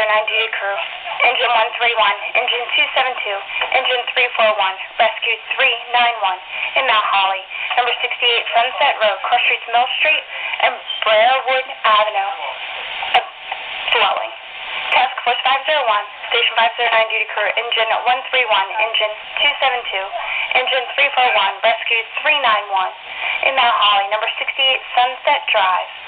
duty crew. Engine 131, Engine 272, Engine 341, Rescue 391 in Mount Holly. Number 68 Sunset Road, Cross Streets, Mill Street, and Briarwood Avenue. Dwelling. Task Force 501, Station 509 duty crew, Engine 131, Engine 272, Engine 341, Rescue 391 in Mount Holly. Number 68 Sunset Drive.